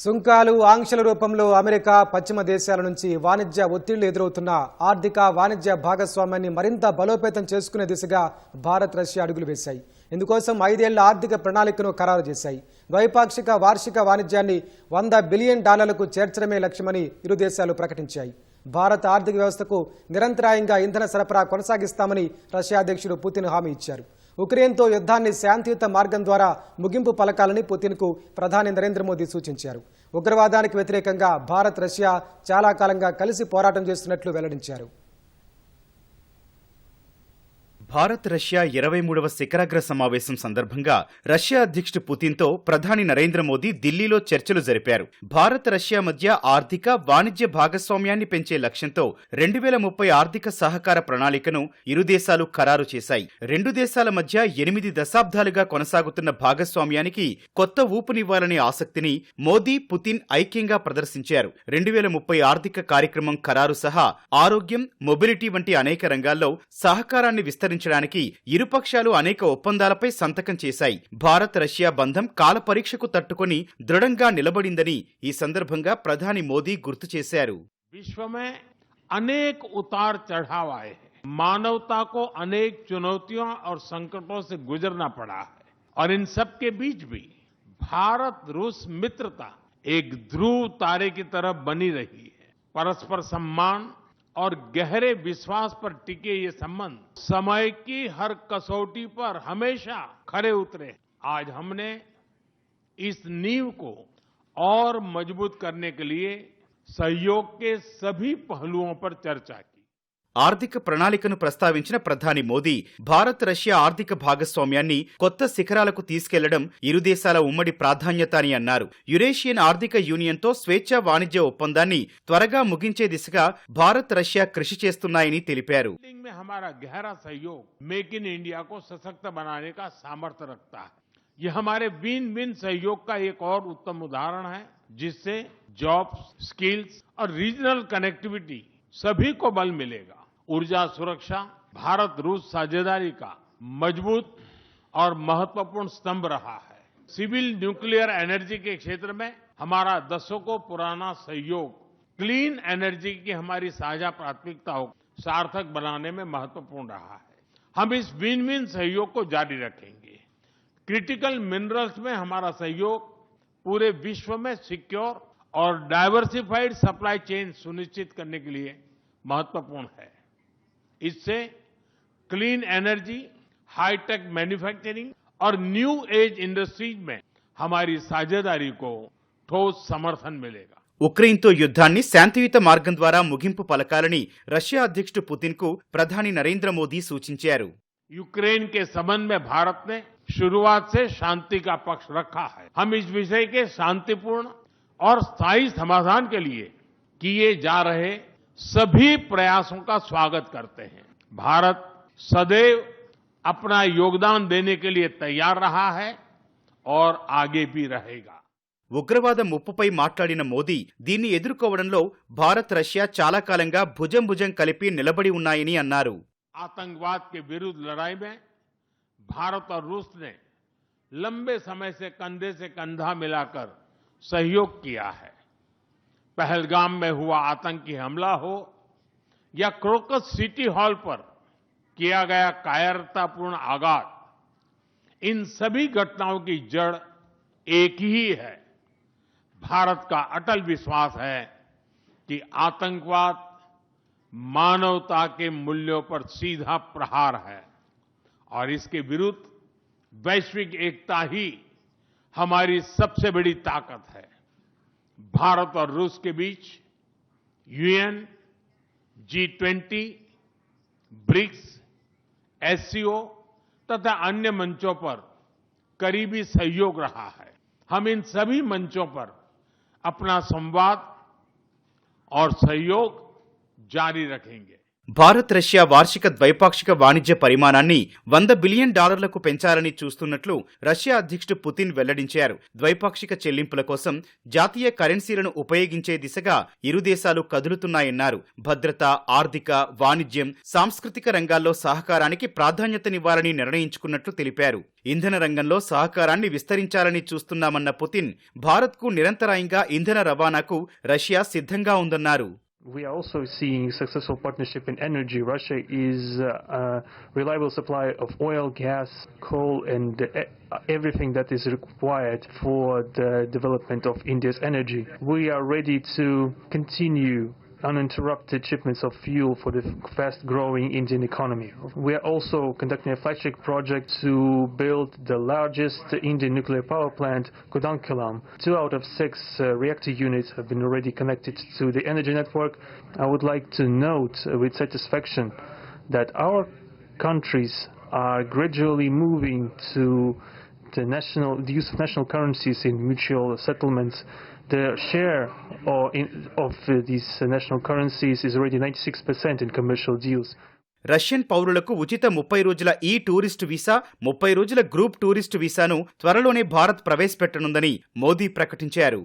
సుంకాలు ఆంక్షల రూపంలో అమెరికా పశ్చిమ దేశాల నుంచి వాణిజ్య ఒత్తిళ్లు ఎదురవుతున్న ఆర్థిక వాణిజ్య భాగస్వామ్యాన్ని మరింత బలోపేతం చేసుకునే దిశగా భారత్ రష్యా అడుగులు వేశాయి. ఇందుకోసం 5 ఏళ్ల ఆర్థిక ప్రణాళికను ఖరారు చేశాయి. ద్వైపాక్షిక వార్షిక వాణిజ్యాన్ని $100 బిలియన్ చేర్చడమే లక్ష్యమని ఇరు దేశాలు ప్రకటించాయి. భారత ఆర్థిక వ్యవస్థకు నిరంతరాయంగా ఇంధన సరఫరా కొనసాగిస్తామని రష్యా అధ్యక్షుడు పుతిన్ హామీ ఇచ్చారు. ఉక్రెయిన్తో యుద్ధాన్ని శాంతియుత మార్గం ద్వారా ముగింపు పలకాలని పుతిన్కు ప్రధాని నరేంద్ర మోదీ సూచించారు. ఉగ్రవాదానికి వ్యతిరేకంగా భారత్ రష్యా చాలా కాలంగా కలిసి పోరాటం చేస్తున్నట్లు వెల్లడించారు. భారత్ రష్యా 23వ శిఖరాగ్ర సమావేశం సందర్భంగా రష్యా అధ్యక్షుడు పుతిన్తో ప్రధాని నరేంద్ర మోదీ ఢిల్లీలో చర్చలు జరిపారు. భారత్ రష్యా మధ్య ఆర్థిక వాణిజ్య భాగస్వామ్యాన్ని పెంచే లక్ష్యంతో 2030 ఆర్థిక సహకార ప్రణాళికను ఇరు దేశాలు ఖరారు చేశాయి. రెండు దేశాల మధ్య 8 దశాబ్దాలుగా కొనసాగుతున్న భాగస్వామ్యానికి కొత్త ఊపునివ్వాలనే ఆసక్తిని మోదీ, పుతిన్ ఐక్యంగా ప్రదర్శించారు. 2030 ఆర్థిక కార్యక్రమం ఖరారు సహా ఆరోగ్యం, మొబిలిటీ వంటి అనేక రంగాల్లో సహకారాన్ని విస్తరించడానికి ఇరుపక్షాలు అనేక ఒప్పందాలపై సంతకం చేశాయి. భారత్ రష్యా బంధం కాల పరీక్షకు తట్టుకొని దృఢంగా నిలబడిందని ఈ సందర్భంగా ప్రధాని మోదీ గుర్తు చేశారు. विश्व में अनेक उतार चढ़ाव आए हैं, मानवता को अनेक चुनौतियों और संकटों से गुजरना पड़ा है और इन सब के बीच भी भारत रूस मित्रता एक ध्रुव तारे की तरह बनी रही है. परस्पर सम्मान और गहरे विश्वास पर टिके ये संबंध समय की हर कसौटी पर हमेशा खरे उतरे. आज हमने इस नींव को और मजबूत करने के लिए सहयोग के सभी पहलुओं पर चर्चा की. ఆర్థిక ప్రణాళికను ప్రస్తావించిన ప్రధాని మోదీ భారత్ రష్యా ఆర్థిక భాగస్వామ్యాన్ని కొత్త శిఖరాలకు తీసుకెళ్లడం ఇరు దేశాల ఉమ్మడి ప్రాధాన్యత అని అన్నారు. యురేషియన్ ఆర్థిక యూనియన్తో స్వేచ్ఛా వాణిజ్య ఒప్పందాన్ని త్వరగా ముగించే దిశగా భారత్ రష్యా కృషి చేస్తున్నాయని తెలిపారు. हमारा गहरा सहयोग मेक इन इंडिया को सशक्त बनाने का सामर्थ्य रखता है. ये हमारे विन विन सहयोग का एक और उत्तम उदाहरण है, जिससे जॉब्स, स्किल्स और रीजनल कनेक्टिविटी सभी को बल मिलेगा. ऊर्जा सुरक्षा भारत रूस साझेदारी का मजबूत और महत्वपूर्ण स्तंभ रहा है. सिविल न्यूक्लियर एनर्जी के क्षेत्र में हमारा दशकों पुराना सहयोग क्लीन एनर्जी की हमारी साझा प्राथमिकताओं को सार्थक बनाने में महत्वपूर्ण रहा है. हम इस विन विन सहयोग को जारी रखेंगे. क्रिटिकल मिनरल्स में हमारा सहयोग पूरे विश्व में सिक्योर और डाइवर्सिफाइड सप्लाई चेन सुनिश्चित करने के लिए महत्वपूर्ण है. इससे क्लीन एनर्जी, हाईटेक मैन्युफैक्चरिंग और न्यू एज इंडस्ट्रीज में हमारी साझेदारी को ठोस समर्थन मिलेगा. ఉక్రెయిన్తో యుద్ధాన్ని శాంతియుత మార్గం ద్వారా ముగింపు పలకాలని రష్యా అధ్యక్షుడు పుతిన్కు ప్రధాని నరేంద్ర మోదీ సూచించారు. यूक्रेन के संबंध में भारत ने शुरुआत से शांति का पक्ष रखा है. हम इस विषय के शांतिपूर्ण और स्थायी समाधान के लिए किए जा रहे सभी प्रयासों का स्वागत करते हैं. भारत सदैव अपना योगदान देने के लिए तैयार रहा है और आगे भी रहेगा. ఉగ్రవాద ముప్పుపై మాట్లాడిన మోదీ దీన్ని ఎదుర్కోవడంలో భారత్ రష్యా చాలా కాలంగా భుజం భుజం కలిపి నిలబడి ఉన్నాయని అన్నారు. आतंकवाद के विरुद्ध लड़ाई में भारत और रूस ने लंबे समय से कंधे से कंधा मिलाकर सहयोग किया है. पहलगाम में हुआ आतंकी हमला हो या क्रोकस सिटी हॉल पर किया गया कायरतापूर्ण आघात, इन सभी घटनाओं की जड़ एक ही है. भारत का अटल विश्वास है कि आतंकवाद मानवता के मूल्यों पर सीधा प्रहार है और इसके विरुद्ध वैश्विक एकता ही हमारी सबसे बड़ी ताकत है. भारत और रूस के बीच यूएन, G20, ब्रिक्स, एससीओ तथा अन्य मंचों पर करीबी सहयोग रहा है. हम इन सभी मंचों पर अपना संवाद और सहयोग जारी रखेंगे. భారత్ రష్యా వార్షిక ద్వైపాక్షిక వాణిజ్య పరిమాణాన్ని $100 బిలియన్ పెంచాలని చూస్తున్నట్లు రష్యా అధ్యక్షుడు పుతిన్ వెల్లడించారు. ద్వైపాక్షిక చెల్లింపుల కోసం జాతీయ కరెన్సీలను ఉపయోగించే దిశగా ఇరు దేశాలు కదులుతున్నాయన్నారు. భద్రత, ఆర్థిక, వాణిజ్యం, సాంస్కృతిక రంగాల్లో సహకారానికి ప్రాధాన్యతనివ్వాలని నిర్ణయించుకున్నట్లు తెలిపారు. ఇంధన రంగంలో సహకారాన్ని విస్తరించాలని చూస్తున్నామన్న పుతిన్, భారత్కు నిరంతరాయంగా ఇంధన రవాణాకు రష్యా సిద్ధంగా ఉందన్నారు. We are also seeing successful partnership in energy. Russia is a reliable supplier of oil, gas, coal, and everything that is required for the development of India's energy. We are ready to continue uninterrupted shipments of fuel for the fast-growing Indian economy. We are also conducting a flagship project to build the largest Indian nuclear power plant, Kudankulam. 2 out of 6 reactor units have been already connected to the energy network. I would like to note with satisfaction that our countries are gradually moving to the use of national currencies in mutual settlements. The share of these national currencies is already 96% in commercial deals. Russian పౌరులకు ఉచిత 30 రోజుల ఈ tourist visa, 30 రోజుల group tourist వీసాను త్వరలోనే భారత్ ప్రవేశపెట్టనుందని మోదీ ప్రకటించారు.